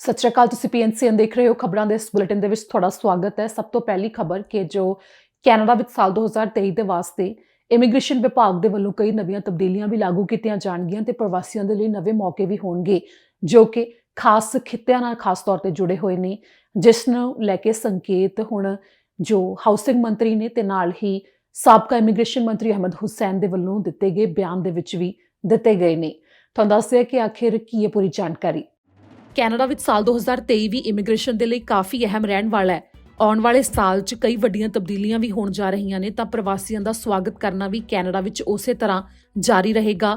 ਸਤਿ ਸ਼੍ਰੀ ਅਕਾਲ। ਤੁਸੀਂ PNCN ਦੇਖ ਰਹੇ ਹੋ। ਖਬਰਾਂ ਦੇ ਇਸ ਬੁਲੇਟਿਨ ਦੇ ਵਿੱਚ ਤੁਹਾਡਾ ਸਵਾਗਤ ਹੈ। ਸਭ ਤੋਂ ਪਹਿਲੀ ਖਬਰ ਕਿ ਜੋ ਕੈਨੇਡਾ ਵਿੱਚ ਸਾਲ 2023 ਦੇ ਵਾਸਤੇ ਇਮੀਗ੍ਰੇਸ਼ਨ ਵਿਭਾਗ ਦੇ ਵੱਲੋਂ ਕਈ ਨਵੀਆਂ ਤਬਦੀਲੀਆਂ ਵੀ ਲਾਗੂ ਕੀਤੀਆਂ ਜਾਣਗੀਆਂ ਤੇ ਪ੍ਰਵਾਸੀਆਂ ਦੇ ਲਈ ਨਵੇਂ ਮੌਕੇ ਵੀ ਹੋਣਗੇ ਜੋ ਕਿ ਖਾਸ ਖਿੱਤਿਆਂ ਨਾਲ ਖਾਸ ਤੌਰ ਤੇ ਜੁੜੇ ਹੋਏ ਨੇ, ਜਿਸ ਨੂੰ ਲੈ ਕੇ ਸੰਕੇਤ ਹੁਣ ਜੋ ਹਾਊਸਿੰਗ ਮੰਤਰੀ ਨੇ ਤੇ ਨਾਲ ਹੀ ਸਾਬਕਾ ਇਮੀਗ੍ਰੇਸ਼ਨ ਮੰਤਰੀ ਅਹਿਮਦ ਹੁਸੈਨ ਦੇ ਵੱਲੋਂ ਦਿੱਤੇ ਗਏ ਬਿਆਨ ਦੇ ਵਿੱਚ ਵੀ ਦਿੱਤੇ ਗਏ ਨੇ। ਤੁਹਾਨੂੰ ਦੱਸਦੇ ਕਿ ਆਖਿਰ ਕੀ ਹੈ ਪੂਰੀ ਜਾਣਕਾਰੀ। ਕੈਨੇਡਾ ਵਿੱਚ ਸਾਲ 2023 ਵੀ ਇਮੀਗ੍ਰੇਸ਼ਨ ਦੇ ਲਈ ਕਾਫੀ ਅਹਿਮ ਰਹਿਣ ਵਾਲਾ ਹੈ। ਆਉਣ ਵਾਲੇ ਸਾਲ 'ਚ ਕਈ ਵੱਡੀਆਂ ਤਬਦੀਲੀਆਂ ਵੀ ਹੋਣ ਜਾ ਰਹੀਆਂ ਨੇ ਤਾਂ ਪ੍ਰਵਾਸੀਆਂ ਦਾ ਸਵਾਗਤ ਕਰਨਾ ਵੀ ਕੈਨੇਡਾ ਵਿੱਚ ਉਸੇ ਤਰ੍ਹਾਂ ਜਾਰੀ ਰਹੇਗਾ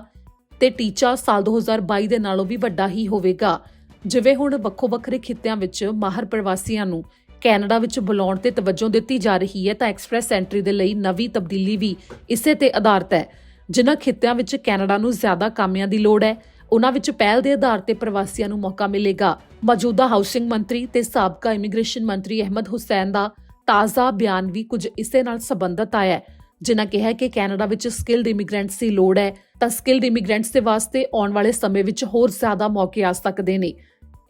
ਤੇ ਟੀਚਾ ਸਾਲ 2022 ਦੇ ਨਾਲੋਂ ਵੀ ਵੱਡਾ ਹੀ ਹੋਵੇਗਾ। ਜਿਵੇਂ ਹੁਣ ਵੱਖੋ ਵੱਖਰੇ ਖਿੱਤਿਆਂ ਵਿੱਚ ਮਾਹਰ ਪ੍ਰਵਾਸੀਆਂ ਨੂੰ ਕੈਨੇਡਾ ਵਿੱਚ ਬੁਲਾਉਣ ਤੇ ਤਵੱਜੋ ਦਿੱਤੀ ਜਾ ਰਹੀ ਹੈ ਤਾਂ ਐਕਸਪ੍ਰੈਸ ਐਂਟਰੀ ਦੇ ਲਈ ਨਵੀਂ ਤਬਦੀਲੀ ਵੀ ਇਸੇ ਤੇ ਆਧਾਰਿਤ ਹੈ। ਜਿਨ੍ਹਾਂ ਖਿੱਤਿਆਂ ਵਿੱਚ ਕੈਨੇਡਾ ਨੂੰ ਜ਼ਿਆਦਾ ਕਾਮਿਆਂ ਦੀ ਲੋੜ ਹੈ ਉਹਨਾਂ ਵਿੱਚ ਪਹਿਲ ਦੇ ਆਧਾਰ ਤੇ ਪ੍ਰਵਾਸੀਆਂ ਨੂੰ ਮੌਕਾ ਮਿਲੇਗਾ। ਮੌਜੂਦਾ ਹਾਊਸਿੰਗ ਮੰਤਰੀ ਤੇ ਸਾਬਕਾ ਇਮੀਗ੍ਰੇਸ਼ਨ ਮੰਤਰੀ ਅਹਿਮਦ ਹੁਸੈਨ ਦਾ ਤਾਜ਼ਾ ਬਿਆਨ ਵੀ ਕੁਝ ਇਸੇ ਨਾਲ ਸੰਬੰਧਿਤ ਆਇਆ ਹੈ, ਜਿਨ੍ਹਾਂ ਕਿਹਾ ਕਿ ਕੈਨੇਡਾ ਵਿੱਚ ਸਕਿਲਡ ਇਮੀਗ੍ਰੈਂਟਸ ਦੀ ਲੋੜ ਹੈ ਤਾਂ ਸਕਿਲਡ ਇਮੀਗ੍ਰੈਂਟਸ ਦੇ ਵਾਸਤੇ ਆਉਣ ਵਾਲੇ ਸਮੇਂ ਵਿੱਚ ਹੋਰ ਜ਼ਿਆਦਾ ਮੌਕੇ ਆ ਸਕਦੇ ਨੇ।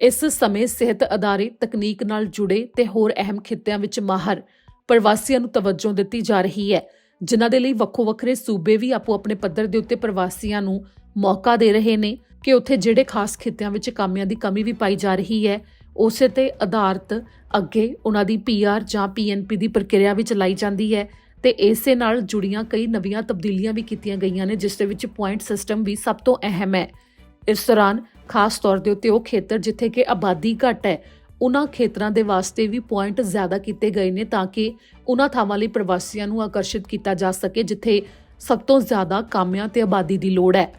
ਇਸ ਸਮੇਂ ਸਿਹਤ ਅਦਾਰੇ, ਤਕਨੀਕ ਨਾਲ ਜੁੜੇ ਤੇ ਹੋਰ ਅਹਿਮ ਖਿੱਤਿਆਂ ਵਿੱਚ ਮਾਹਰ ਪ੍ਰਵਾਸੀਆਂ ਨੂੰ ਤਵੱਜੋ ਦਿੱਤੀ ਜਾ ਰਹੀ ਹੈ, ਜਿਨ੍ਹਾਂ ਦੇ ਲਈ ਵੱਖੋ ਵੱਖਰੇ ਸੂਬੇ ਵੀ ਆਪੋ ਆਪਣੇ ਪੱਧਰ ਦੇ ਉੱਤੇ ਪ੍ਰਵਾਸੀਆਂ ਨੂੰ ਮੌਕਾ ਦੇ ਰਹੇ ਨੇ ਕਿ ਉੱਥੇ ਜਿਹੜੇ ਖਾਸ ਖਿੱਤਿਆਂ ਵਿੱਚ ਕਾਮਿਆਂ ਦੀ ਕਮੀ ਵੀ ਪਾਈ ਜਾ ਰਹੀ ਹੈ ਉਸੇ ਤੇ ਆਧਾਰਿਤ ਅੱਗੇ ਉਹਨਾਂ ਦੀ PR ਜਾਂ PNP ਦੀ ਪ੍ਰਕਿਰਿਆ ਵੀ ਚਲਾਈ ਜਾਂਦੀ ਹੈ ਤੇ ਇਸੇ ਨਾਲ ਜੁੜੀਆਂ ਕਈ ਨਵੀਆਂ ਤਬਦੀਲੀਆਂ ਵੀ ਕੀਤੀਆਂ ਗਈਆਂ ਨੇ, ਜਿਸ ਦੇ ਵਿੱਚ ਪੁਆਇੰਟ ਸਿਸਟਮ ਵੀ ਸਭ ਤੋਂ ਅਹਿਮ ਹੈ। ਇਸ ਦੌਰਾਨ ਖਾਸ ਤੌਰ ਦੇ ਉੱਤੇ ਉਹ ਖੇਤਰ ਜਿੱਥੇ ਕਿ ਆਬਾਦੀ ਘੱਟ ਹੈ ਉਹਨਾਂ ਖੇਤਰਾਂ ਦੇ ਵਾਸਤੇ ਵੀ ਪੁਆਇੰਟ ਜ਼ਿਆਦਾ ਕੀਤੇ ਗਏ ਨੇ ਤਾਂ ਕਿ ਉਹਨਾਂ ਥਾਵਾਂ ਲਈ ਪ੍ਰਵਾਸੀਆਂ ਨੂੰ ਆਕਰਸ਼ਿਤ ਕੀਤਾ ਜਾ ਸਕੇ ਜਿੱਥੇ ਸਭ ਤੋਂ ਜ਼ਿਆਦਾ ਕਾਮਿਆਂ ਤੇ ਆਬਾਦੀ ਦੀ ਲੋੜ ਹੈ।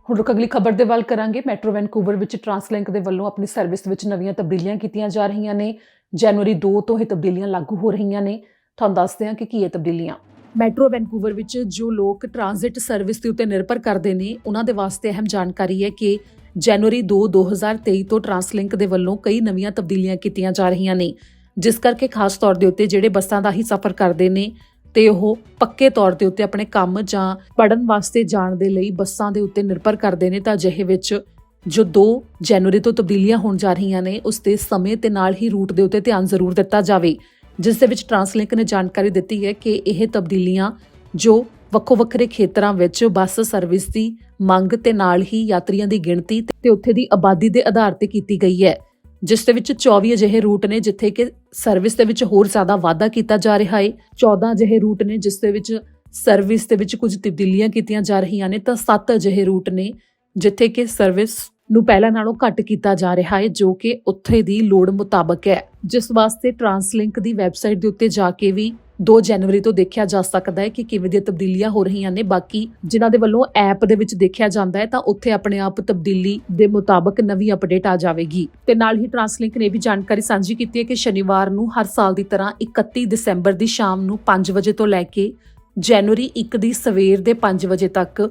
ਹੁਣ ਰੁਕ ਅਗਲੀ ਖਬਰ ਦੇ ਵੱਲ ਕਰਾਂਗੇ। ਮੈਟਰੋ ਵੈਨਕੂਵਰ ਵਿੱਚ ਟਰਾਂਸਲਿੰਕ ਦੇ ਵੱਲੋਂ ਆਪਣੀ ਸਰਵਿਸ ਵਿੱਚ ਨਵੀਆਂ ਤਬਦੀਲੀਆਂ ਕੀਤੀਆਂ ਜਾ ਰਹੀਆਂ ਨੇ। ਜਨਵਰੀ 2 ਤੋਂ ਇਹ ਤਬਦੀਲੀਆਂ ਲਾਗੂ ਹੋ ਰਹੀਆਂ ਨੇ। ਤੁਹਾਨੂੰ ਦੱਸਦੇ ਹਾਂ ਕਿ ਕੀ ਇਹ ਤਬਦੀਲੀਆਂ। ਮੈਟਰੋ ਵੈਨਕੂਵਰ ਵਿੱਚ ਜੋ ਲੋਕ ਟ੍ਰਾਂਜ਼ਿਟ ਸਰਵਿਸ ਦੇ ਉੱਤੇ ਨਿਰਭਰ ਕਰਦੇ ਨੇ ਉਹਨਾਂ ਦੇ ਵਾਸਤੇ ਅਹਿਮ ਜਾਣਕਾਰੀ ਹੈ ਕਿ ਜਨਵਰੀ 2, 2023 ਤੋਂ ਟਰਾਂਸਲਿੰਕ ਦੇ ਵੱਲੋਂ ਕਈ ਨਵੀਆਂ ਤਬਦੀਲੀਆਂ ਕੀਤੀਆਂ ਜਾ ਰਹੀਆਂ ਨੇ, ਜਿਸ ਕਰਕੇ ਖਾਸ ਤੌਰ ਦੇ ਉੱਤੇ ਜਿਹੜੇ ਬੱਸਾਂ ਦਾ ਹੀ ਸਫ਼ਰ ਕਰਦੇ ਨੇ ਤੇ ਉਹ ਪੱਕੇ ਤੌਰ ਦੇ ਉੱਤੇ ਆਪਣੇ ਕੰਮ ਜਾਂ ਪੜ੍ਹਨ ਵਾਸਤੇ ਜਾਣ ਦੇ ਲਈ ਬੱਸਾਂ ਦੇ ਉੱਤੇ ਨਿਰਭਰ ਕਰਦੇ ਨੇ ਤਾਂ ਅਜਿਹੇ ਵਿੱਚ ਜੋ 2 ਜਨਵਰੀ ਤੋਂ ਤਬਦੀਲੀਆਂ ਹੋਣ ਜਾ ਰਹੀਆਂ ਨੇ ਉਸ ਦੇ ਸਮੇਂ ਤੇ ਨਾਲ ਹੀ ਰੂਟ ਦੇ ਉੱਤੇ ਧਿਆਨ ਜ਼ਰੂਰ ਦਿੱਤਾ ਜਾਵੇ, ਜਿਸ ਦੇ ਵਿੱਚ ਟਰਾਂਸਲਿੰਕ ਨੇ ਜਾਣਕਾਰੀ ਦਿੱਤੀ ਹੈ ਕਿ ਇਹ ਤਬਦੀਲੀਆਂ ਜੋ ਵੱਖੋ ਵੱਖਰੇ ਖੇਤਰਾਂ ਵਿੱਚ ਬੱਸ ਸਰਵਿਸ ਦੀ ਮੰਗ ਤੇ ਨਾਲ ਹੀ ਯਾਤਰੀਆਂ ਦੀ ਗਿਣਤੀ ਤੇ ਉੱਥੇ ਦੀ ਆਬਾਦੀ ਦੇ ਆਧਾਰ ਤੇ ਕੀਤੀ ਗਈ ਹੈ, ਜਿਸ ਦੇ ਵਿੱਚ 24 ਅਜਿਹੇ ਰੂਟ ਨੇ ਜਿੱਥੇ ਕਿ ਸਰਵਿਸ ਦੇ ਵਿੱਚ ਹੋਰ ਜ਼ਿਆਦਾ ਵਾਧਾ ਕੀਤਾ ਜਾ ਰਿਹਾ ਹੈ। 14 ਅਜਿਹੇ ਰੂਟ ਨੇ ਜਿਸ ਦੇ ਵਿੱਚ ਸਰਵਿਸ ਦੇ ਵਿੱਚ ਕੁਝ ਤਬਦੀਲੀਆਂ ਕੀਤੀਆਂ ਜਾ ਰਹੀਆਂ ਨੇ ਤਾਂ 7 ਅਜਿਹੇ ਰੂਟ ਨੇ ਜਿੱਥੇ ਕਿ ਸਰਵਿਸ ਨੂੰ ਪਹਿਲਾਂ ਨਾਲੋਂ ਘੱਟ ਕੀਤਾ ਜਾ ਰਿਹਾ ਹੈ ਜੋ ਕਿ ਉੱਥੇ ਦੀ ਲੋੜ ਮੁਤਾਬਕ ਹੈ, ਜਿਸ ਵਾਸਤੇ ਟਰਾਂਸਲਿੰਕ ਦੀ ਵੈਬਸਾਈਟ ਦੇ ਉੱਤੇ ਜਾ ਕੇ ਵੀ 2 ਜਨਵਰੀ ਤੋਂ ਦੇਖਿਆ ਜਾ ਸਕਦਾ ਹੈ ਕਿ ਕਿਵੇਂ ਦੀਆਂ ਤਬਦੀਲੀਆਂ ਹੋ ਰਹੀਆਂ ਨੇ। ਬਾਕੀ ਜਿਨ੍ਹਾਂ ਦੇ ਵੱਲੋਂ ਐਪ ਦੇ ਵਿੱਚ ਦੇਖਿਆ ਜਾਂਦਾ ਹੈ ਤਾਂ ਉੱਥੇ ਆਪਣੇ ਆਪ ਤਬਦੀਲੀ ਦੇ ਮੁਤਾਬਕ ਨਵੀਂ ਅਪਡੇਟ ਆ ਜਾਵੇਗੀ। ਤੇ ਨਾਲ ਹੀ ਟਰਾਂਸਲਿੰਕ ਨੇ ਵੀ ਜਾਣਕਾਰੀ ਸਾਂਝੀ ਕੀਤੀ ਹੈ ਕਿ ਸ਼ਨੀਵਾਰ ਨੂੰ ਹਰ ਸਾਲ ਦੀ ਤਰ੍ਹਾਂ 31 ਦਸੰਬਰ ਦੀ ਸ਼ਾਮ ਨੂੰ 5 ਵਜੇ ਤੋਂ ਲੈ ਕੇ ਜਨਵਰੀ 1 ਦੀ ਸਵੇਰ ਦੇ 5 ਵਜੇ ਤੱਕ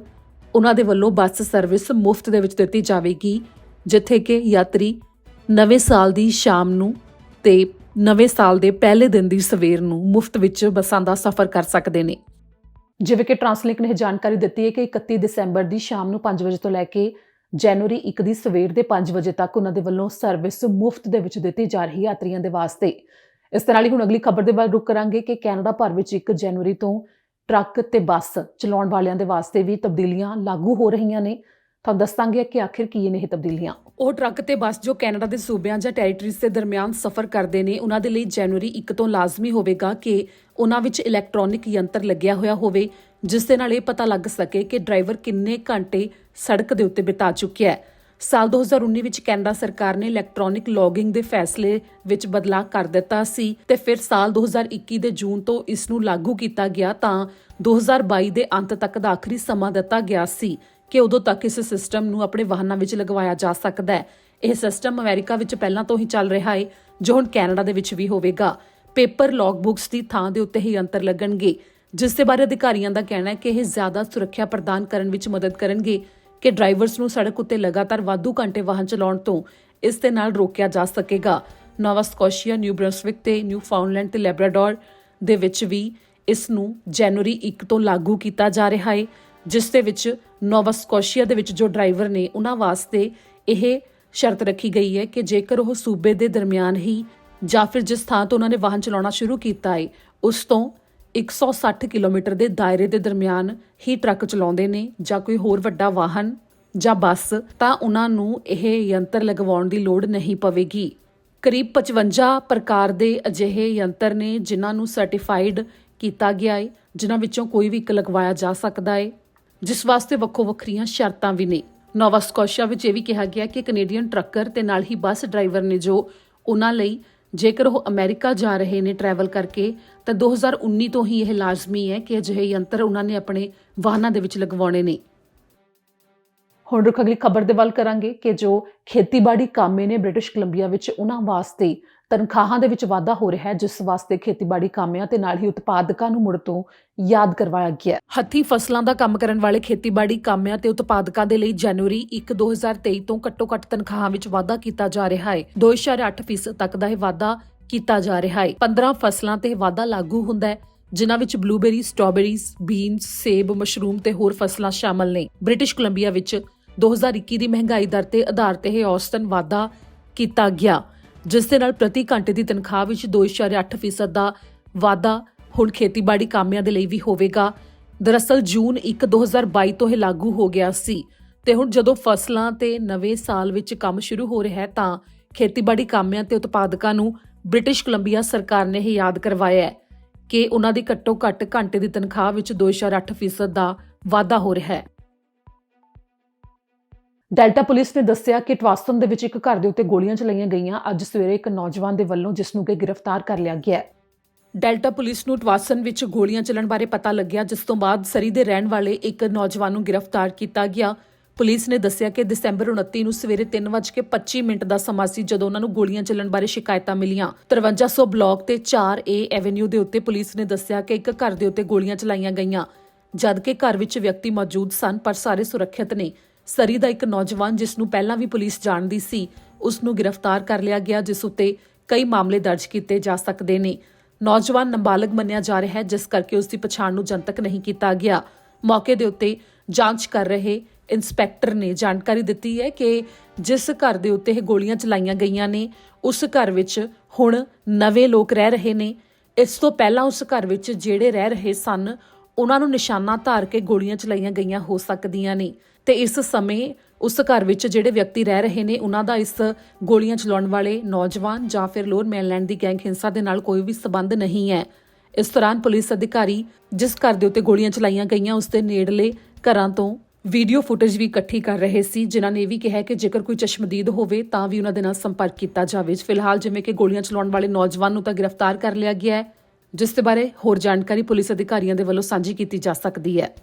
ਉਹਨਾਂ ਦੇ ਵੱਲੋਂ ਬੱਸ ਸਰਵਿਸ ਮੁਫਤ ਦੇ ਵਿੱਚ ਦਿੱਤੀ ਜਾਵੇਗੀ, ਜਿੱਥੇ ਕਿ ਯਾਤਰੀ ਨਵੇਂ ਸਾਲ ਦੀ ਸ਼ਾਮ ਨੂੰ ਤੇ ਨਵੇਂ ਸਾਲ ਦੇ ਪਹਿਲੇ ਦਿਨ ਦੀ ਸਵੇਰ ਨੂੰ ਮੁਫਤ ਵਿੱਚ ਬੱਸਾਂ ਦਾ ਸਫ਼ਰ ਕਰ ਸਕਦੇ ਨੇ। ਜਿਵੇਂ ਕਿ ਟਰਾਂਸਲਿੰਕ ਨੇ ਜਾਣਕਾਰੀ ਦਿੱਤੀ ਹੈ ਕਿ 31 ਦਸੰਬਰ ਦੀ ਸ਼ਾਮ ਨੂੰ 5 ਵਜੇ ਤੋਂ ਲੈ ਕੇ ਜਨਵਰੀ 1 ਦੀ ਸਵੇਰ ਦੇ 5 ਵਜੇ ਤੱਕ ਉਹਨਾਂ ਦੇ ਵੱਲੋਂ ਸਰਵਿਸ ਮੁਫਤ ਦੇ ਵਿੱਚ ਦਿੱਤੀ ਜਾ ਰਹੀ ਹੈ ਯਾਤਰੀਆਂ ਦੇ ਵਾਸਤੇ। ਇਸ ਤਰ੍ਹਾਂ ਹੀ ਹੁਣ ਅਗਲੀ ਖਬਰ ਦੇ ਵੱਲ ਰੁਕ ਕਰਾਂਗੇ ਕਿ ਕੈਨੇਡਾ ਭਰ ਵਿੱਚ 1 ਜਨਵਰੀ ਤੋਂ ਟਰੱਕ ਤੇ ਬੱਸ ਚਲਾਉਣ ਵਾਲਿਆਂ ਦੇ ਵਾਸਤੇ ਵੀ ਤਬਦੀਲੀਆਂ ਲਾਗੂ ਹੋ ਰਹੀਆਂ ਨੇ। ਤੁਹਾਨੂੰ ਦੱਸਾਂਗੇ ਕਿ ਆਖਿਰ ਕੀ ਨੇ ਇਹ ਤਬਦੀਲੀਆਂ। ਉਹ ਟਰੱਕ ਤੇ ਬੱਸ ਜੋ ਕੈਨੇਡਾ ਦੇ ਸੂਬਿਆਂ ਜਾਂ ਟੈਰੀਟਰੀਜ਼ ਦੇ ਦਰਮਿਆਨ ਸਫ਼ਰ ਕਰਦੇ ਨੇ ਉਹਨਾਂ ਦੇ ਲਈ ਜਨਵਰੀ 1 ਤੋਂ ਲਾਜ਼ਮੀ ਹੋਵੇਗਾ ਕਿ ਉਹਨਾਂ ਵਿੱਚ ਇਲੈਕਟ੍ਰੋਨਿਕ ਯੰਤਰ ਲੱਗਿਆ ਹੋਇਆ ਹੋਵੇ, ਜਿਸ ਦੇ ਨਾਲ ਇਹ ਪਤਾ ਲੱਗ ਸਕੇ ਕਿ ਡਰਾਈਵਰ ਕਿੰਨੇ ਘੰਟੇ ਸੜਕ ਦੇ ਉੱਤੇ ਬਿਤਾ ਚੁੱਕਿਆ ਹੈ। ਸਾਲ 2019 ਵਿੱਚ ਕੈਨੇਡਾ ਸਰਕਾਰ ਨੇ ਇਲੈਕਟ੍ਰੋਨਿਕ ਲੌਗਿੰਗ ਦੇ ਫੈਸਲੇ ਵਿੱਚ ਬਦਲਾਅ ਕਰ ਦਿੱਤਾ ਸੀ ਤੇ ਫਿਰ ਸਾਲ 2021 ਦੇ ਜੂਨ ਤੋਂ ਇਸ ਨੂੰ ਲਾਗੂ ਕੀਤਾ ਗਿਆ ਤਾਂ 2022 ਦੇ ਅੰਤ ਤੱਕ ਦਾ ਆਖਰੀ ਸਮਾਂ ਦਿੱਤਾ ਗਿਆ ਸੀ ਕਿ ਉਦੋਂ ਤੱਕ ਇਸ ਸਿਸਟਮ ਨੂੰ ਆਪਣੇ ਵਾਹਨਾਂ ਵਿੱਚ ਲਗਵਾਇਆ ਜਾ ਸਕਦਾ ਹੈ। ਇਹ ਸਿਸਟਮ ਅਮਰੀਕਾ ਵਿੱਚ ਪਹਿਲਾਂ ਤੋਂ ਹੀ ਚੱਲ ਰਿਹਾ ਹੈ ਜੋ ਹੁਣ ਕੈਨੇਡਾ ਦੇ ਵਿੱਚ ਵੀ ਹੋਵੇਗਾ। ਪੇਪਰ ਲੌਗ ਬੁੱਕਸ ਦੀ ਥਾਂ ਦੇ ਉੱਤੇ ਹੀ ਯੰਤਰ ਲੱਗਣਗੇ, ਜਿਸ ਦੇ ਬਾਰੇ ਅਧਿਕਾਰੀਆਂ ਦਾ ਕਹਿਣਾ ਹੈ ਕਿ ਇਹ ਜ਼ਿਆਦਾ ਸੁਰੱਖਿਆ ਪ੍ਰਦਾਨ ਕਰਨ ਵਿੱਚ ਮਦਦ ਕਰਨਗੇ ਕਿ ਡਰਾਈਵਰਸ ਨੂੰ ਸੜਕ ਉੱਤੇ ਲਗਾਤਾਰ ਵਾਧੂ ਘੰਟੇ ਵਾਹਨ ਚਲਾਉਣ ਤੋਂ ਇਸ ਦੇ ਨਾਲ ਰੋਕਿਆ ਜਾ ਸਕੇਗਾ। ਨੋਵਾ ਸਕੋਸ਼ੀਆ, ਨਿਊ ਬ੍ਰੰਸਵਿਕ ਤੇ ਨਿਊ ਫਾਊਂਡਲੈਂਡ ਤੇ ਲੈਬਰਾਡੋਰ ਦੇ ਵਿੱਚ ਵੀ ਇਸ ਨੂੰ ਜਨਵਰੀ 1 ਤੋਂ ਲਾਗੂ ਕੀਤਾ ਜਾ ਰਿਹਾ ਹੈ। ਜਿਸ ਦੇ ਵਿੱਚ ਨੋਵਾ ਸਕੋਸ਼ੀਆ ਦੇ ਵਿੱਚ ਜੋ ਡਰਾਈਵਰ ਨੇ ਉਹਨਾਂ ਵਾਸਤੇ ਇਹ ਸ਼ਰਤ ਰੱਖੀ ਗਈ ਹੈ ਕਿ ਜੇਕਰ ਉਹ ਸੂਬੇ ਦੇ ਦਰਮਿਆਨ ਹੀ ਜਾਂ ਫਿਰ ਜਿਸ ਥਾਂ ਤੋਂ ਉਹਨਾਂ ਨੇ ਵਾਹਨ ਚਲਾਉਣਾ ਸ਼ੁਰੂ ਕੀਤਾ ਹੈ ਉਸ ਤੋਂ 160 ਕਿਲੋਮੀਟਰ ਦੇ ਦਾਇਰੇ ਦੇ ਦਰਮਿਆਨ ਹੀ ਟਰੱਕ ਚਲਾਉਂਦੇ ਨੇ ਜਾਂ ਕੋਈ ਹੋਰ ਵੱਡਾ ਵਾਹਨ ਜਾਂ ਬੱਸ, ਤਾਂ ਉਹਨਾਂ ਨੂੰ ਇਹ ਯੰਤਰ ਲਗਵਾਉਣ ਦੀ ਲੋੜ ਨਹੀਂ ਪਵੇਗੀ। ਕਰੀਬ 55 ਪ੍ਰਕਾਰ ਦੇ ਅਜਿਹੇ ਯੰਤਰ ਨੇ ਜਿਨ੍ਹਾਂ ਨੂੰ ਸਰਟੀਫਾਈਡ ਕੀਤਾ ਗਿਆ ਹੈ, ਜਿਨ੍ਹਾਂ ਵਿੱਚੋਂ ਕੋਈ ਵੀ ਇੱਕ ਲਗਵਾਇਆ ਜਾ ਸਕਦਾ ਹੈ, ਜਿਸ ਵਾਸਤੇ ਵੱਖੋ ਵੱਖਰੀਆਂ ਸ਼ਰਤਾਂ ਵੀ ਨੇ। ਨੋਵਾ ਸਕੋਸ਼ੀਆ ਵਿੱਚ ਇਹ ਵੀ ਕਿਹਾ ਗਿਆ ਕਿ ਕੈਨੇਡੀਅਨ ਟਰੱਕਰ ਤੇ ਨਾਲ ਹੀ ਬੱਸ ਡਰਾਈਵਰ ਨੇ ਜੋ ਉਹਨਾਂ ਲਈ ਜੇਕਰ ਉਹ ਅਮਰੀਕਾ ਜਾ ਰਹੇ ਨੇ ਟਰੈਵਲ ਕਰਕੇ ਤਾਂ 2019 ਤੋਂ ਹੀ ਇਹ ਲਾਜ਼ਮੀ ਹੈ ਕਿ ਅਜਿਹੇ ਯੰਤਰ ਉਹਨਾਂ ਨੇ ਆਪਣੇ ਵਾਹਨਾਂ ਦੇ ਵਿੱਚ ਲਗਵਾਉਣੇ ਨੇ। ਹੁਣ ਰੁਕ ਅਗਲੀ ਖਬਰ ਦੇ ਵੱਲ ਕਰਾਂਗੇ ਕਿ ਜੋ ਖੇਤੀਬਾੜੀ ਕਾਮੇ ਨੇ ਬ੍ਰਿਟਿਸ਼ ਕੋਲੰਬੀਆ ਵਿੱਚ ਉਹਨਾਂ ਵਾਸਤੇ ਤਨਖਾਹਾਂ ਦੇ ਵਿੱਚ ਵਾਧਾ ਹੋ ਰਿਹਾ ਹੈ, ਜਿਸ ਵਾਸਤੇ ਖੇਤੀਬਾੜੀ ਕਾਮਿਆਂ ਤੇ ਨਾਲ ਹੀ ਉਤਪਾਦਕਾਂ ਨੂੰ ਮੁੜ ਤੋਂ ਯਾਦ ਕਰਵਾਇਆ ਗਿਆ। ਹੱਥੀਂ ਫਸਲਾਂ ਦਾ ਕੰਮ ਕਰਨ ਵਾਲੇ ਖੇਤੀਬਾੜੀ ਕਾਮਿਆਂ ਤੇ ਉਤਪਾਦਕਾਂ ਦੇ ਲਈ ਜਨਵਰੀ 1 2023 ਤੋਂ ਘੱਟੋ-ਘੱਟ ਤਨਖਾਹਾਂ ਵਿੱਚ ਵਾਧਾ ਕੀਤਾ ਜਾ ਰਿਹਾ ਹੈ। 2.8% ਤੱਕ ਦਾ ਇਹ ਵਾਧਾ ਕੀਤਾ ਜਾ ਰਿਹਾ ਹੈ। 15 ਫਸਲਾਂ ਤੇ ਵਾਧਾ ਲਾਗੂ ਹੁੰਦਾ ਹੈ, ਜਿਨ੍ਹਾਂ ਵਿੱਚ ਬਲੂਬੇਰੀ, ਸਟ੍ਰਾਬੇਰੀਜ਼, ਬੀਨਸ, ਸੇਬ, ਮਸ਼ਰੂਮ ਤੇ ਹੋਰ ਫਸਲਾਂ ਸ਼ਾਮਲ ਨੇ। ਬ੍ਰਿਟਿਸ਼ ਕੋਲੰਬੀਆ ਵਿੱਚ 2021 ਦੀ ਮਹਿੰਗਾਈ ਦਰ ਤੇ ਆਧਾਰ ਤੇ ਇਹ ਔਸਤਨ ਵਾਧਾ ਕੀਤਾ ਗਿਆ, ਜਿਸ ਦੇ ਨਾਲ ਪ੍ਰਤੀ ਘੰਟੇ ਦੀ ਤਨਖਾਹ ਵਿੱਚ 2.8% ਦਾ ਵਾਧਾ ਹੁਣ ਖੇਤੀਬਾੜੀ ਕਾਮਿਆਂ ਦੇ ਲਈ ਵੀ ਹੋਵੇਗਾ। ਦਰਅਸਲ ਜੂਨ 1 2022 ਤੋਂ ਇਹ ਲਾਗੂ ਹੋ ਗਿਆ ਸੀ ਤੇ ਹੁਣ ਜਦੋਂ ਫਸਲਾਂ ਤੇ ਨਵੇਂ ਸਾਲ ਵਿੱਚ ਕੰਮ ਸ਼ੁਰੂ ਹੋ ਰਿਹਾ ਹੈ ਤਾਂ ਖੇਤੀਬਾੜੀ ਕਾਮਿਆਂ ਤੇ ਉਤਪਾਦਕਾਂ ਨੂੰ ਬ੍ਰਿਟਿਸ਼ ਕੋਲੰਬੀਆ ਸਰਕਾਰ ਨੇ ਇਹ ਯਾਦ ਕਰਵਾਇਆ ਹੈ ਕਿ ਉਹਨਾਂ ਦੀ ਘੱਟੋ ਘੱਟ ਘੰਟੇ ਦੀ ਤਨਖਾਹ ਵਿੱਚ 2.8% ਦਾ ਵਾਧਾ ਹੋ ਰਿਹਾ ਹੈ। ਡੈਲਟਾ ਪੁਲਿਸ ਨੇ ਦੱਸਿਆ ਕਿ ਟਵਾਸਟਨ ਦੇ ਵਿੱਚ ਇੱਕ ਘਰ ਦੇ ਉੱਤੇ ਗੋਲੀਆਂ ਚਲਾਈਆਂ ਗਈਆਂ ਅੱਜ ਸਵੇਰੇ ਇੱਕ ਨੌਜਵਾਨ ਦੇ ਵੱਲੋਂ, ਜਿਸ ਨੂੰ ਕਿ ਗ੍ਰਿਫਤਾਰ ਕਰ ਲਿਆ ਗਿਆ ਹੈ। ਡੈਲਟਾ ਪੁਲਿਸ ਨੂੰ ਟਵਾਸਟਨ ਵਿੱਚ ਗੋਲੀਆਂ ਚੱਲਣ ਬਾਰੇ ਪਤਾ ਲੱਗਿਆ, ਜਿਸ ਤੋਂ ਬਾਅਦ ਸਰੀ ਦੇ ਰਹਿਣ ਵਾਲੇ ਇੱਕ ਨੌਜਵਾਨ ਨੂੰ ਗ੍ਰਿਫਤਾਰ ਕੀਤਾ ਗਿਆ। ਪੁਲਿਸ ਨੇ ਦੱਸਿਆ ਕਿ ਦਸੰਬਰ 29 ਨੂੰ ਸਵੇਰੇ 3:25 ਦਾ ਸਮਾਂ ਸੀ ਜਦੋਂ ਉਹਨਾਂ ਨੂੰ ਗੋਲੀਆਂ ਚੱਲਣ ਬਾਰੇ ਸ਼ਿਕਾਇਤਾਂ ਮਿਲੀਆਂ। 5300 ਬਲਾਕ ਤੇ 4A ਐਵੇਨਿਊ ਦੇ ਉੱਤੇ ਪੁਲਿਸ ਨੇ ਦੱਸਿਆ ਕਿ ਇੱਕ ਘਰ ਦੇ ਉੱਤੇ ਗੋਲੀਆਂ ਚਲਾਈਆਂ ਗਈਆਂ, ਜਦਕਿ ਘਰ ਵਿੱਚ ਵਿਅਕਤੀ ਮੌਜੂਦ ਸਨ ਪਰ ਸਾਰੇ ਸੁਰੱਖਿਅਤ ਨੇ। ਸਰੀ ਦਾ ਇੱਕ ਨੌਜਵਾਨ, ਜਿਸ ਨੂੰ ਪਹਿਲਾਂ ਵੀ ਪੁਲਿਸ ਜਾਣਦੀ ਸੀ, ਉਸ ਨੂੰ ਗ੍ਰਿਫਤਾਰ ਕਰ ਲਿਆ ਗਿਆ, ਜਿਸ ਉੱਤੇ ਕਈ ਮਾਮਲੇ ਦਰਜ ਕੀਤੇ ਜਾ ਸਕਦੇ ਨੇ। ਨੌਜਵਾਨ ਨਾਬਾਲਗ ਮੰਨਿਆ ਜਾ ਰਿਹਾ ਹੈ, ਜਿਸ ਕਰਕੇ ਉਸ ਦੀ ਪਛਾਣ ਨੂੰ ਜਨਤਕ ਨਹੀਂ ਕੀਤਾ ਗਿਆ। ਮੌਕੇ ਦੇ ਉੱਤੇ ਜਾਂਚ ਕਰ ਰਹੇ ਇੰਸਪੈਕਟਰ ਨੇ ਜਾਣਕਾਰੀ ਦਿੱਤੀ ਹੈ ਕਿ ਜਿਸ ਘਰ ਦੇ ਉੱਤੇ ਇਹ ਗੋਲੀਆਂ ਚਲਾਈਆਂ ਗਈਆਂ ਨੇ ਉਸ ਘਰ ਵਿੱਚ ਹੁਣ ਨਵੇਂ ਲੋਕ ਰਹਿ ਰਹੇ ਨੇ। ਇਸ ਤੋਂ ਪਹਿਲਾਂ ਉਸ ਘਰ ਵਿੱਚ ਜਿਹੜੇ ਰਹਿ ਰਹੇ ਸਨ ਉਹਨਾਂ ਨੂੰ ਨਿਸ਼ਾਨਾ ਧਾਰ ਕੇ ਗੋਲੀਆਂ ਚਲਾਈਆਂ ਗਈਆਂ ਹੋ ਸਕਦੀਆਂ ਨੇ ਤੇ ਇਸ ਸਮੇਂ ਉਸ ਘਰ ਵਿੱਚ ਜਿਹੜੇ ਵਿਅਕਤੀ ਰਹਿ ਰਹੇ ਨੇ ਉਹਨਾਂ ਦਾ ਇਸ ਗੋਲੀਆਂ ਚਲਾਉਣ ਵਾਲੇ ਨੌਜਵਾਨ ਜਾਂ ਫਿਰ ਲੋਅਰ ਮੇਨਲੈਂਡ ਦੀ ਗੈਂਗ ਹਿੰਸਾ ਦੇ ਨਾਲ ਕੋਈ ਵੀ ਸਬੰਧ ਨਹੀਂ ਹੈ। ਇਸ ਦੌਰਾਨ ਪੁਲਿਸ ਅਧਿਕਾਰੀ ਜਿਸ ਘਰ ਦੇ ਉੱਤੇ ਗੋਲੀਆਂ ਚਲਾਈਆਂ ਗਈਆਂ ਉਸ ਦੇ ਨੇੜਲੇ ਘਰਾਂ ਤੋਂ ਵੀਡੀਓ ਫੁਟੇਜ ਵੀ ਇਕੱਠੀ ਕਰ ਰਹੇ ਸੀ, ਜਿਨ੍ਹਾਂ ਨੇ ਵੀ ਕਿਹਾ ਕਿ ਜੇਕਰ ਕੋਈ ਚਸ਼ਮਦੀਦ ਹੋਵੇ ਤਾਂ ਵੀ ਉਹਨਾਂ ਦੇ ਨਾਲ ਸੰਪਰਕ ਕੀਤਾ ਜਾਵੇ। ਫਿਲਹਾਲ ਜਿਵੇਂ ਕਿ ਗੋਲੀਆਂ ਚਲਾਉਣ ਵਾਲੇ ਨੌਜਵਾਨ ਨੂੰ ਤਾਂ ਗ੍ਰਿਫਤਾਰ ਕਰ ਲਿਆ ਗਿਆ ਹੈ, ਜਿਸ ਦੇ ਬਾਰੇ ਹੋਰ ਜਾਣਕਾਰੀ ਪੁਲਿਸ ਅਧਿਕਾਰੀਆਂ ਦੇ ਵੱਲੋਂ ਸਾਂਝੀ ਕੀਤੀ ਜਾ ਸਕਦੀ ਹੈ।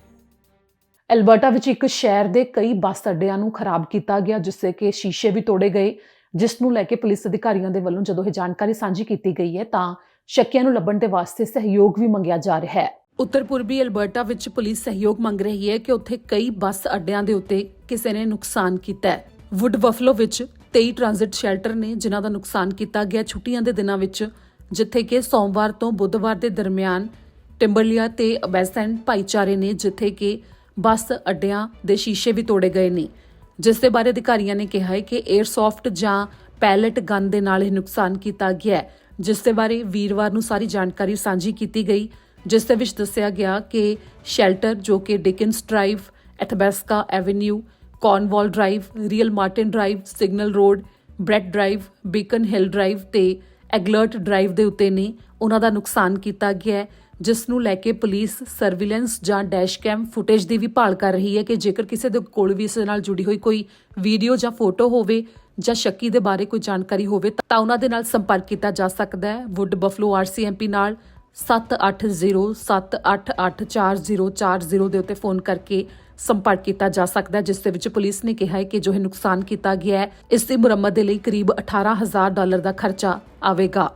ਐਲਬਰਟਾ ਵਿੱਚ ਇੱਕ ਸ਼ਹਿਰ ਦੇ ਕਈ ਬੱਸ ਅੱਡਿਆਂ ਨੂੰ ਖਰਾਬ ਕੀਤਾ ਗਿਆ, ਜਿਸਦੇ ਕਿ ਸ਼ੀਸ਼ੇ ਵੀ ਤੋੜੇ ਗਏ, ਜਿਸ ਨੂੰ ਲੈ ਕੇ ਪੁਲਿਸ ਅਧਿਕਾਰੀਆਂ ਦੇ ਵੱਲੋਂ ਜਦੋਂ ਇਹ ਜਾਣਕਾਰੀ ਸਾਂਝੀ ਕੀਤੀ ਗਈ ਹੈ ਤਾਂ ਸ਼ੱਕੀਆਂ ਨੂੰ ਲੱਭਣ ਦੇ ਵਾਸਤੇ ਸਹਿਯੋਗ ਵੀ ਮੰਗਿਆ ਜਾ ਰਿਹਾ ਹੈ। ਉੱਤਰ ਪੂਰਬੀ ਐਲਬਰਟਾ ਵਿੱਚ ਪੁਲਿਸ ਸਹਿਯੋਗ ਮੰਗ ਰਹੀ ਹੈ ਕਿ ਉੱਥੇ ਕਈ ਬੱਸ ਅੱਡਿਆਂ ਦੇ ਉੱਤੇ ਕਿਸੇ ਨੇ ਨੁਕਸਾਨ ਕੀਤਾ ਹੈ। ਵੁੱਡ ਬਫਲੋ ਵਿੱਚ 23 ਟ੍ਰਾਂਜ਼ਿਟ ਸ਼ੈਲਟਰ ਨੇ ਜਿਨ੍ਹਾਂ ਦਾ ਨੁਕਸਾਨ ਕੀਤਾ ਗਿਆ ਛੁੱਟੀਆਂ ਦੇ ਦਿਨਾਂ ਵਿੱਚ, ਜਿੱਥੇ ਕਿ ਸੋਮਵਾਰ ਤੋਂ ਬੁੱਧਵਾਰ ਦੇ ਦਰਮਿਆਨ ਟਿੰਬਰਲੀਆ ਤੇ ਅਬੈਸੈਂਟ ਭਾਈਚਾਰੇ ਨੇ, ਜਿੱਥੇ ਕਿ ਬੱਸ ਅੱਡਿਆਂ ਦੇ ਸ਼ੀਸ਼ੇ ਵੀ ਤੋੜੇ ਗਏ ਨੇ, ਜਿਸ ਦੇ ਬਾਰੇ ਅਧਿਕਾਰੀਆਂ ਨੇ ਕਿਹਾ ਹੈ ਕਿ 에ਅਰਸੌਫਟ ਜਾਂ ਪੈਲਟ ਗਨ ਦੇ ਨਾਲ ਇਹ ਨੁਕਸਾਨ ਕੀਤਾ ਗਿਆ ਹੈ, ਜਿਸ ਦੇ ਬਾਰੇ ਵੀਰਵਾਰ ਨੂੰ ਸਾਰੀ ਜਾਣਕਾਰੀ ਸਾਂਝੀ ਕੀਤੀ ਗਈ, ਜਿਸ ਦੇ ਵਿੱਚ ਦੱਸਿਆ ਗਿਆ ਕਿ ਸ਼ੈਲਟਰ ਜੋ ਕਿ Dickens Drive, Athabasca Avenue, Cornwall Drive, Real Martin Drive, Signal Road, Brad Drive, Beacon Hill Drive ਤੇ ਐਗਲਰਟ ਡਰਾਈਵ ਦੇ ਉੱਤੇ ਨੇ ਉਹਨਾਂ ਦਾ ਨੁਕਸਾਨ ਕੀਤਾ ਗਿਆ ਹੈ, ਜਿਸ ਨੂੰ ਲੈ ਕੇ ਪੁਲਿਸ ਸਰਵੀਲੈਂਸ ਜਾਂ ਡੈਸ਼ਕੈਮ ਫੁਟੇਜ ਦੀ ਵੀ ਭਾਲ ਕਰ ਰਹੀ ਹੈ ਕਿ ਜੇਕਰ ਕਿਸੇ ਦੇ ਕੋਲ ਵੀ ਇਸ ਨਾਲ ਜੁੜੀ ਹੋਈ ਕੋਈ ਵੀਡੀਓ ਜਾਂ ਫੋਟੋ ਹੋਵੇ ਜਾਂ ਸ਼ੱਕੀ ਦੇ ਬਾਰੇ ਕੋਈ ਜਾਣਕਾਰੀ ਹੋਵੇ ਤਾਂ ਉਹਨਾਂ ਦੇ ਨਾਲ ਸੰਪਰਕ ਕੀਤਾ ਜਾ ਸਕਦਾ ਹੈ। ਵੁੱਡ ਬਫਲੋ RCMP ਨਾਲ 7807884040 ਦੇ ਉੱਤੇ ਫੋਨ ਕਰਕੇ ਸੰਪਰਕ ਕੀਤਾ ਜਾ ਸਕਦਾ ਹੈ, ਜਿਸ ਦੇ ਵਿੱਚ ਪੁਲਿਸ ਨੇ ਕਿਹਾ ਹੈ ਕਿ ਜੋ ਇਹ ਨੁਕਸਾਨ ਕੀਤਾ ਗਿਆ ਹੈ ਇਸ ਦੀ ਮੁਰੰਮਤ ਦੇ ਲਈ ਕਰੀਬ $18,000 ਦਾ ਖਰਚਾ ਆਵੇਗਾ।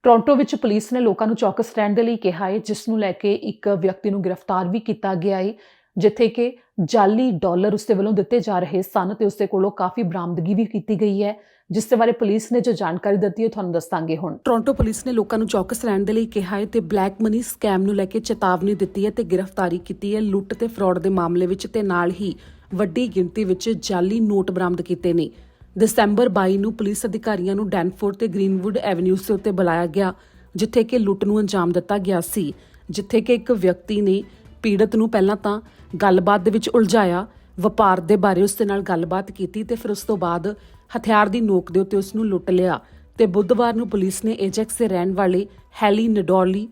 ਟੋਰਾਂਟੋ ਵਿੱਚ ਪੁਲਿਸ ਨੇ ਲੋਕਾਂ ਨੂੰ ਚੌਕਸ ਰਹਿਣ ਦੇ ਲਈ ਕਿਹਾ ਹੈ, ਜਿਸ ਨੂੰ ਲੈ ਕੇ ਇੱਕ ਵਿਅਕਤੀ ਨੂੰ ਗ੍ਰਿਫਤਾਰ ਵੀ ਕੀਤਾ ਗਿਆ ਹੈ, ਜਿੱਥੇ ਕਿ ਜਾਲੀ ਡਾਲਰ ਉਸ ਦੇ ਵੱਲੋਂ ਦਿੱਤੇ ਜਾ ਰਹੇ ਸਨ ਤੇ ਉਸ ਦੇ ਕੋਲੋਂ ਕਾਫੀ ਬਰਾਮਦਗੀ ਵੀ ਕੀਤੀ ਗਈ ਹੈ। ਜਿਸ ਦੇ ਬਾਰੇ ਪੁਲਿਸ ਨੇ ਜੋ ਜਾਣਕਾਰੀ ਦਿੱਤੀ ਹੈ ਤੁਹਾਨੂੰ ਦੱਸਾਂਗੇ ਹੁਣ। ਟੋਰਾਂਟੋ ਪੁਲਿਸ ਨੇ ਲੋਕਾਂ ਨੂੰ ਚੌਕਸ ਰਹਿਣ ਦੇ ਲਈ ਕਿਹਾ ਹੈ ਤੇ ਬਲੈਕ ਮਨੀ ਸਕੈਮ ਨੂੰ ਲੈ ਕੇ ਚੇਤਾਵਨੀ ਦਿੱਤੀ ਹੈ ਤੇ ਗ੍ਰਿਫਤਾਰੀ ਕੀਤੀ ਹੈ ਲੁੱਟ ਤੇ ਫਰਾਡ ਦੇ ਮਾਮਲੇ ਵਿੱਚ ਤੇ ਨਾਲ ਹੀ ਵੱਡੀ ਗਿਣਤੀ ਵਿੱਚ ਜਾਲੀ ਨੋਟ ਬਰਾਮਦ ਕੀਤੇ ਨੇ। ਦਸੰਬਰ 22 ਨੂੰ ਪੁਲਿਸ ਅਧਿਕਾਰੀਆਂ ਨੂੰ ਡੈਨਫੋਰਡ ਤੇ ਗ੍ਰੀਨਵੁੱਡ ਐਵਨਿਊ ਦੇ ਉੱਤੇ ਬੁਲਾਇਆ ਗਿਆ, ਜਿੱਥੇ ਕਿ ਲੁੱਟ ਨੂੰ ਅੰਜਾਮ ਦਿੱਤਾ ਗਿਆ ਸੀ, ਜਿੱਥੇ ਕਿ ਇੱਕ ਵਿਅਕਤੀ ਨੇ ਪੀੜਤ ਨੂੰ ਪਹਿਲਾਂ ਤਾਂ ਗੱਲਬਾਤ ਦੇ ਵਿੱਚ ਉਲਝਾਇਆ, ਵਪਾਰ ਦੇ ਬਾਰੇ ਉਸ ਦੇ ਨਾਲ ਗੱਲਬਾਤ ਕੀਤੀ ਤੇ ਫਿਰ ਉਸ ਤੋਂ ਬਾਅਦ ਹਥਿਆਰ ਦੀ ਨੋਕ ਦੇ ਉੱਤੇ ਉਸ ਨੂੰ ਲੁੱਟ ਲਿਆ ਤੇ ਬੁੱਧਵਾਰ ਨੂੰ ਪੁਲਿਸ ਨੇ ਏਜੈਕਸ ਦੇ ਰਹਿਣ ਵਾਲੇ ਹੈਲੀ ਨਡੋਰਲੀ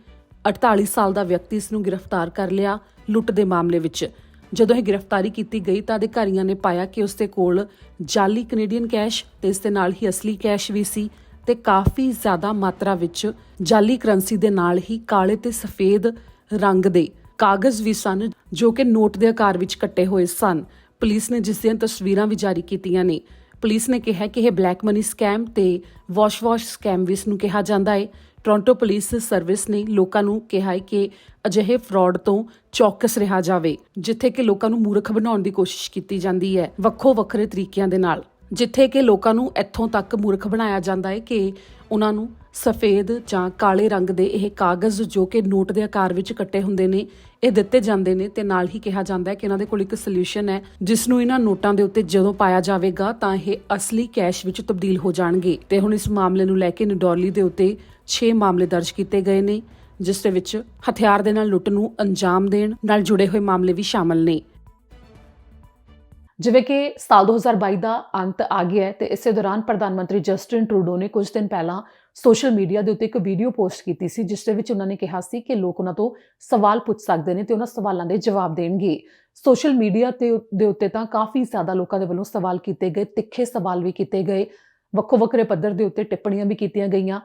48 ਸਾਲ ਦਾ ਵਿਅਕਤੀ ਇਸ ਨੂੰ ਗ੍ਰਿਫਤਾਰ ਕਰ ਲਿਆ ਲੁੱਟ ਦੇ ਮਾਮਲੇ ਵਿੱਚ। ਜਦੋਂ ਇਹ ਗ੍ਰਿਫਤਾਰੀ ਕੀਤੀ ਗਈ ਤਾਂ ਅਧਿਕਾਰੀਆਂ ਨੇ ਪਾਇਆ ਕਿ ਉਸ ਦੇ ਕੋਲ ਜਾਲੀ ਕੈਨੇਡੀਅਨ ਕੈਸ਼ ਤੇ ਇਸ ਦੇ ਨਾਲ ਹੀ ਅਸਲੀ ਕੈਸ਼ ਵੀ ਸੀ ਤੇ ਕਾਫੀ ਜ਼ਿਆਦਾ ਮਾਤਰਾ ਵਿੱਚ ਜਾਲੀ ਕਰੰਸੀ ਦੇ ਨਾਲ ਹੀ ਕਾਲੇ ਤੇ ਸਫੇਦ ਰੰਗ ਦੇ ਕਾਗਜ਼ ਵੀ ਸਨ, ਜੋ ਕਿ ਨੋਟ ਦੇ ਆਕਾਰ ਵਿੱਚ ਕੱਟੇ ਹੋਏ ਸਨ। ਪੁਲਿਸ ਨੇ ਜਿਸ ਦੀਆਂ ਤਸਵੀਰਾਂ ਵੀ ਜਾਰੀ ਕੀਤੀਆਂ ਨੇ। ਪੁਲਿਸ ਨੇ ਕਿਹਾ ਕਿ ਇਹ ਬਲੈਕ ਮਨੀ ਸਕੈਮ ਤੇ ਵਾਸ਼ ਸਕੈਮ ਵੀ ਇਸ ਨੂੰ ਕਿਹਾ ਜਾਂਦਾ ਹੈ। ਟੋਰਾਂਟੋ ਪੁਲਿਸ ਸਰਵਿਸ ਨੇ ਲੋਕਾਂ ਨੂੰ ਕਿਹਾ ਹੈ ਕਿ ਅਜਿਹੇ ਫਰਾਡ ਤੋਂ ਚੌਕਸ ਰਿਹਾ ਜਾਵੇ, ਜਿੱਥੇ ਕਿ ਲੋਕਾਂ ਨੂੰ ਮੂਰਖ ਬਣਾਉਣ ਦੀ ਕੋਸ਼ਿਸ਼ ਕੀਤੀ ਜਾਂਦੀ ਹੈ ਵੱਖੋ ਵੱਖਰੇ ਤਰੀਕਿਆਂ ਦੇ ਨਾਲ, ਜਿੱਥੇ ਕਿ ਲੋਕਾਂ ਨੂੰ ਇੱਥੋਂ ਤੱਕ ਮੂਰਖ ਬਣਾਇਆ ਜਾਂਦਾ ਹੈ ਕਿ ਉਹਨਾਂ ਨੂੰ ਸਫੇਦ ਜਾਂ ਕਾਲੇ ਰੰਗ ਦੇ ਇਹ ਕਾਗਜ਼ ਜੋ ਕਿ ਨੋਟ ਦੇ ਆਕਾਰ ਵਿੱਚ ਕੱਟੇ ਹੁੰਦੇ ਨੇ ਇਹ ਦਿੱਤੇ ਜਾਂਦੇ ਨੇ ਤੇ ਨਾਲ ਹੀ ਕਿਹਾ ਜਾਂਦਾ ਹੈ ਕਿ ਇਹਨਾਂ ਦੇ ਕੋਲ ਇੱਕ ਸੋਲੂਸ਼ਨ ਹੈ ਜਿਸ ਨੂੰ ਇਹਨਾਂ ਨੋਟਾਂ ਦੇ ਉੱਤੇ ਜਦੋਂ ਪਾਇਆ ਜਾਵੇਗਾ ਤਾਂ ਇਹ ਅਸਲੀ ਕੈਸ਼ ਵਿੱਚ ਤਬਦੀਲ ਹੋ ਜਾਣਗੇ। ਤੇ ਹੁਣ ਇਸ ਮਾਮਲੇ ਨੂੰ ਲੈ ਕੇ ਨਡੋਰਲੀ ਦੇ ਉੱਤੇ 6 ਮਾਮਲੇ ਦਰਜ ਕੀਤੇ ਗਏ ਨੇ, ਜਿਸ ਦੇ ਵਿੱਚ ਹਥਿਆਰ ਦੇ ਨਾਲ ਲੁੱਟ ਨੂੰ ਅੰਜਾਮ ਦੇਣ ਨਾਲ ਜੁੜੇ ਹੋਏ ਮਾਮਲੇ ਵੀ ਸ਼ਾਮਲ ਨੇ। ਜਿਵੇਂ ਕਿ ਸਾਲ 2022 ਦਾ ਅੰਤ ਆ ਗਿਆ ਹੈ ਤੇ ਇਸੇ ਦੌਰਾਨ ਪ੍ਰਧਾਨ ਮੰਤਰੀ ਜਸਟਿਨ ਟਰੂਡੋ ਨੇ ਕੁਝ ਦਿਨ ਪਹਿਲਾਂ ਸੋਸ਼ਲ ਮੀਡੀਆ ਦੇ ਉੱਤੇ ਇੱਕ ਵੀਡੀਓ ਪੋਸਟ ਕੀਤੀ ਸੀ, ਜਿਸ ਦੇ ਵਿੱਚ ਉਹਨਾਂ ਨੇ ਕਿਹਾ ਸੀ ਕਿ ਲੋਕ ਉਹਨਾਂ ਤੋਂ ਸਵਾਲ ਪੁੱਛ ਸਕਦੇ ਨੇ ਤੇ ਉਹਨਾਂ ਸਵਾਲਾਂ ਦੇ ਜਵਾਬ ਦੇਣਗੇ। ਸੋਸ਼ਲ ਮੀਡੀਆ ਦੇ ਉੱਤੇ ਤਾਂ ਕਾਫੀ ਜ਼ਿਆਦਾ ਲੋਕਾਂ ਦੇ ਵੱਲੋਂ ਸਵਾਲ ਕੀਤੇ ਗਏ, ਤਿੱਖੇ ਸਵਾਲ ਵੀ ਕੀਤੇ ਗਏ, ਵੱਖੋ ਵੱਖਰੇ ਪੱਧਰ ਦੇ ਉੱਤੇ ਟਿੱਪਣੀਆਂ ਵੀ ਕੀਤੀਆਂ ਗਈਆਂ।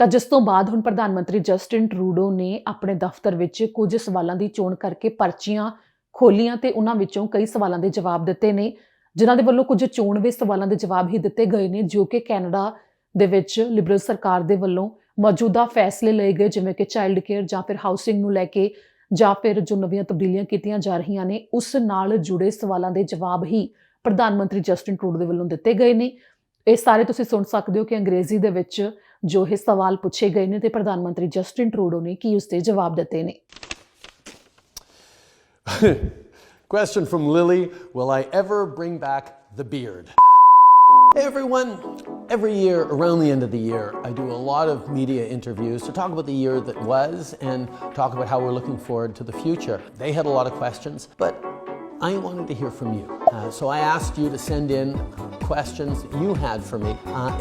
ਤਾਂ ਜਿਸ ਤੋਂ ਬਾਅਦ ਹੁਣ ਪ੍ਰਧਾਨ ਮੰਤਰੀ ਜਸਟਿਨ ਟਰੂਡੋ ਨੇ ਆਪਣੇ ਦਫ਼ਤਰ ਵਿੱਚ ਕੁਝ ਸਵਾਲਾਂ ਦੀ ਚੋਣ ਕਰਕੇ ਪਰਚੀਆਂ ਖੋਲੀਆਂ ਤੇ ਉਹਨਾਂ ਵਿੱਚੋਂ ਕਈ ਸਵਾਲਾਂ ਦੇ ਜਵਾਬ ਦਿੱਤੇ ਨੇ, ਜਿਨ੍ਹਾਂ ਦੇ ਵੱਲੋਂ ਕੁਝ ਚੋਣਵੇਂ ਸਵਾਲਾਂ ਦੇ ਜਵਾਬ ਹੀ ਦਿੱਤੇ ਗਏ ਨੇ, ਜੋ ਕਿ ਕੈਨੇਡਾ ਦੇ ਵਿੱਚ ਲਿਬਰਲ ਸਰਕਾਰ ਦੇ ਵੱਲੋਂ ਮੌਜੂਦਾ ਫੈਸਲੇ ਲਏ ਗਏ, ਜਿਵੇਂ ਕਿ ਚਾਈਲਡ ਕੇਅਰ ਜਾਂ ਫਿਰ ਹਾਊਸਿੰਗ ਨੂੰ ਲੈ ਕੇ ਜਾਂ ਫਿਰ ਜੋ ਨਵੀਆਂ ਤਬਦੀਲੀਆਂ ਕੀਤੀਆਂ ਜਾ ਰਹੀਆਂ ਨੇ ਉਸ ਨਾਲ ਜੁੜੇ ਸਵਾਲਾਂ ਦੇ ਜਵਾਬ ਹੀ ਪ੍ਰਧਾਨ ਮੰਤਰੀ ਜਸਟਿਨ ਟਰੂਡੋ ਦੇ ਵੱਲੋਂ ਦਿੱਤੇ ਗਏ ਨੇ। ਇਹ ਸਾਰੇ ਤੁਸੀਂ ਸੁਣ ਸਕਦੇ ਹੋ ਕਿ ਅੰਗਰੇਜ਼ੀ ਦੇ ਵਿੱਚ ਜੋ ਇਹ ਸਵਾਲ ਪੁੱਛੇ ਗਏ ਨੇ ਤੇ ਪ੍ਰਧਾਨ ਮੰਤਰੀ ਜਸਟਿਨ ਟਰੂਡੋ ਨੇ ਕੀ ਉਸ ਦੇ ਜਵਾਬ ਦਿੱਤੇ ਨੇ। Question from Lily, will I ever bring back the beard? Hey everyone, every year around the end of the year I do a lot of media interviews to talk about the year that was and talk about how we're looking forward to the future. They had a lot of questions, but I wanted to hear from you. So I asked you to send in questions you had for me,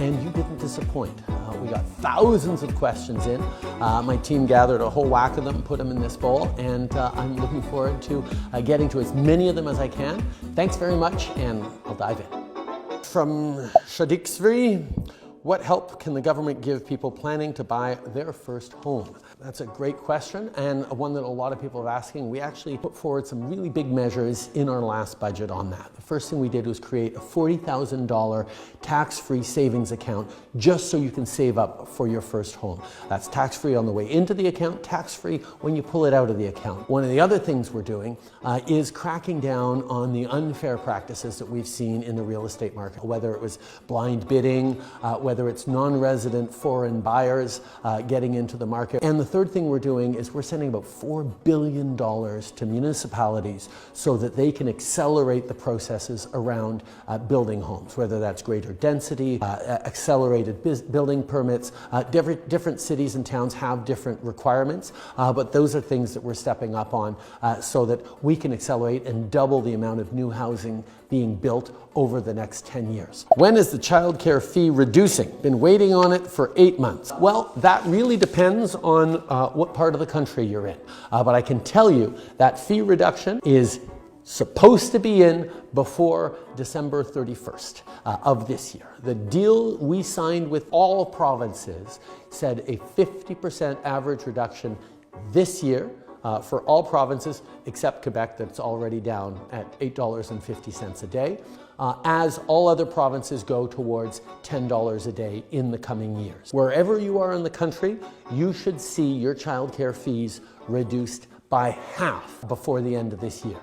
and you didn't disappoint. We got thousands of questions in. My team gathered a whole whack of them, put them in this bowl, and I'm looking forward to getting to as many of them as I can. Thanks very much, and I'll dive in. From Shadiksri, what help can the government give people planning to buy their first home? That's a great question, and one that a lot of people are asking. We actually put forward some really big measures in our last budget on that. The first thing we did was create a $40,000 tax-free savings account just so you can save up for your first home. That's tax-free on the way into the account, tax-free when you pull it out of the account. One of the other things we're doing is cracking down on the unfair practices that we've seen in the real estate market, whether it was blind bidding, whether it's non-resident foreign buyers getting into the market. And the third thing we're doing is we're sending about $4 billion to municipalities so that they can accelerate the processes around building homes, whether that's greater density, accelerated building permits. Different cities and towns have different requirements, but those are things that we're stepping up on so that we can accelerate and double the amount of new housing being built over the next 10 years. When is the childcare fee reducing? Been waiting on it for 8 months. Well, that really depends on what part of the country you're in. But I can tell you that fee reduction is supposed to be in before December 31st of this year. The deal we signed with all provinces said a 50% average reduction this year for all provinces except Quebec, that's already down at $8.50 a day, as all other provinces go towards $10 a day in the coming years. Wherever you are in the country, you should see your childcare fees reduced by half before the end of this year.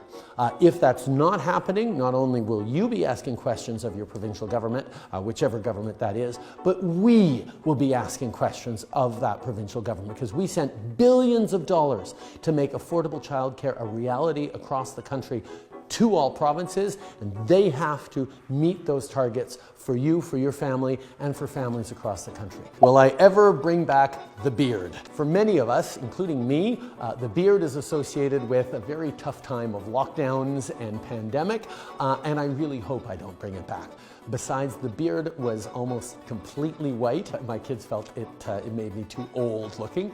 If that's not happening, not only will you be asking questions of your provincial government, whichever government that is, but we will be asking questions of that provincial government, because we sent billions of dollars to make affordable childcare a reality across the country to all provinces, and they have to meet those targets for you, for your family, and for families across the country. Will I ever bring back the beard? For many of us, including me, the beard is associated with a very tough time of lockdowns and pandemic, and I really hope I don't bring it back. Besides, the beard was almost completely white. My kids felt it made me too old looking,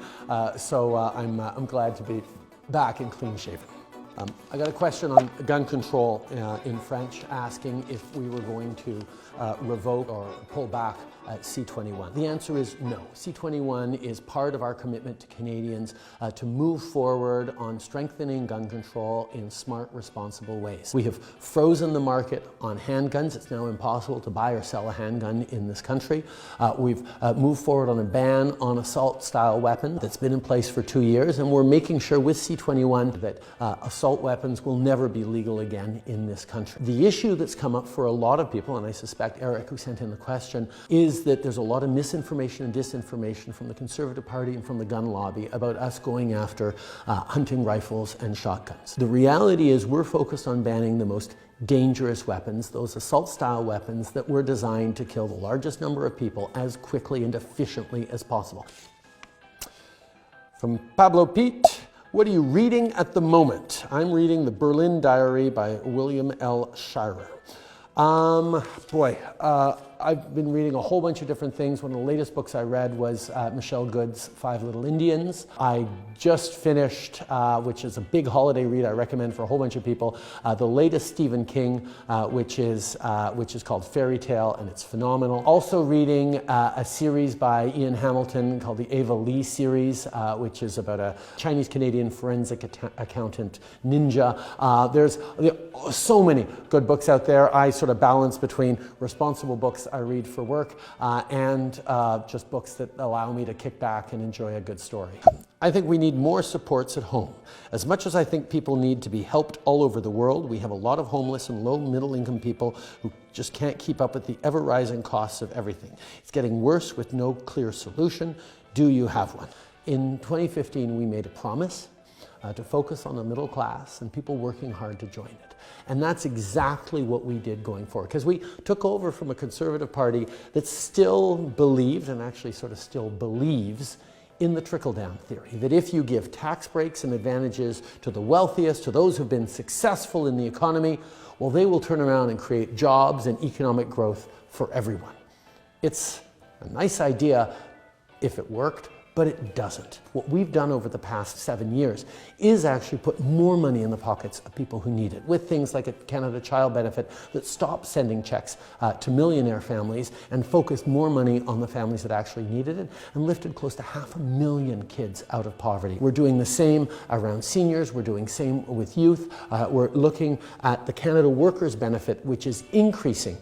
so I'm glad to be back and clean shaven. I got a question on gun control in French, asking if we were going to revoke or pull back C-21. The answer is no. C-21 is part of our commitment to Canadians to move forward on strengthening gun control in smart, responsible ways. We have frozen the market on handguns. It's now impossible to buy or sell a handgun in this country. We've moved forward on a ban on assault-style weapons that's been in place for 2 years, and we're making sure with C-21 that assault weapons will never be legal again in this country. The issue that's come up for a lot of people, and I suspect Eric, who sent in the question, is that there's a lot of misinformation and disinformation from the Conservative Party and from the gun lobby about us going after hunting rifles and shotguns. The reality is we're focused on banning the most dangerous weapons, those assault-style weapons that were designed to kill the largest number of people as quickly and efficiently as possible. From Pablo Pete, what are you reading at the moment? I'm reading The Berlin Diary by William L. Shirer. I've been reading a whole bunch of different things. One of the latest books I read was Michelle Good's Five Little Indians. I just finished, which is a big holiday read I recommend for a whole bunch of people, the latest Stephen King, which is called Fairy Tale, and it's phenomenal. Also reading a series by Ian Hamilton called the Ava Lee series, which is about a Chinese-Canadian forensic accountant ninja. There's so many good books out there. I sort of balance between responsible books I read for work and just books that allow me to kick back and enjoy a good story. I think we need more supports at home. As much as I think people need to be helped all over the world, we have a lot of homeless and low middle income people who just can't keep up with the ever rising costs of everything. It's getting worse with no clear solution. Do you have one? In 2015, we made a promise to focus on the middle class and people working hard to join it. And that's exactly what we did going forward, because we took over from a Conservative Party that still believed, and actually sort of still believes, in the trickle-down theory, that if you give tax breaks and advantages to the wealthiest, to those who've been successful in the economy, well, they will turn around and create jobs and economic growth for everyone. It's a nice idea if it worked, but it doesn't. What we've done over the past 7 years is actually put more money in the pockets of people who need it, with things like a Canada Child Benefit that stopped sending checks to millionaire families and focused more money on the families that actually needed it, and lifted close to 500,000 kids out of poverty. We're doing the same around seniors, we're doing the same with youth. We're looking at the Canada Workers Benefit, which is increasing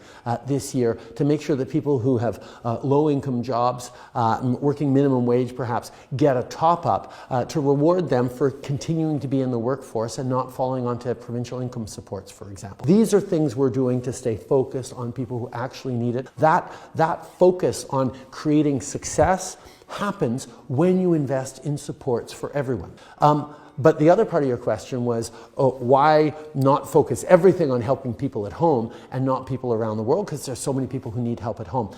this year to make sure that people who have low-income jobs, working minimum wage perhaps, get a top-up to reward them for continuing to be in the workforce and not falling onto provincial income supports, for example. These are things we're doing to stay focused on people who actually need it. That focus on creating success happens when you invest in supports for everyone. But the other part of your question was, why not focus everything on helping people at home and not people around the world? Because there's so many people who need help at home.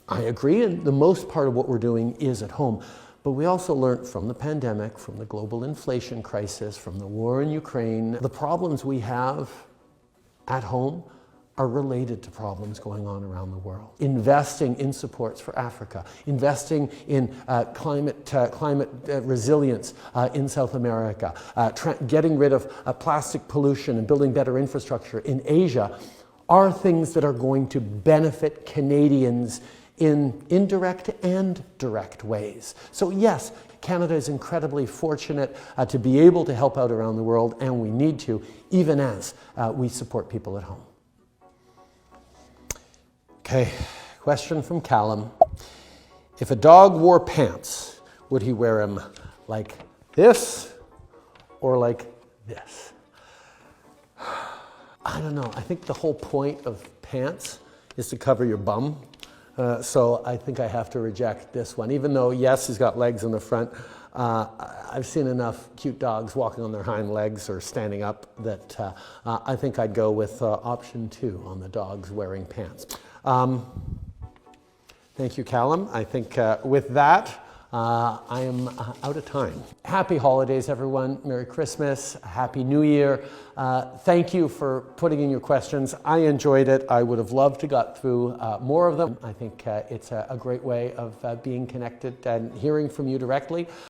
I agree, and the most part of what we're doing is at home. But we also learned from the pandemic, from the global inflation crisis, from the war in Ukraine, the problems we have at home are related to problems going on around the world. Investing in supports for Africa, investing in climate resilience in South America, getting rid of plastic pollution and building better infrastructure in Asia are things that are going to benefit Canadians in indirect and direct ways. So yes, Canada is incredibly fortunate to be able to help out around the world, and we need to, even as we support people at home. Okay, question from Callum. If a dog wore pants, would he wear them like this or like this. I don't know. I think the whole point of pants is to cover your bum. So I think I have to reject this one. Even though, yes, he's got legs in the front, I've seen enough cute dogs walking on their hind legs or standing up that I think I'd go with option 2 on the dogs wearing pants. Thank you, Callum. I think with that, I am out of time. Happy holidays, everyone. Merry Christmas. Happy New Year. Thank you for putting in your questions. I enjoyed it. I would have loved to got through more of them. I think it's a great way of being connected and hearing from you directly.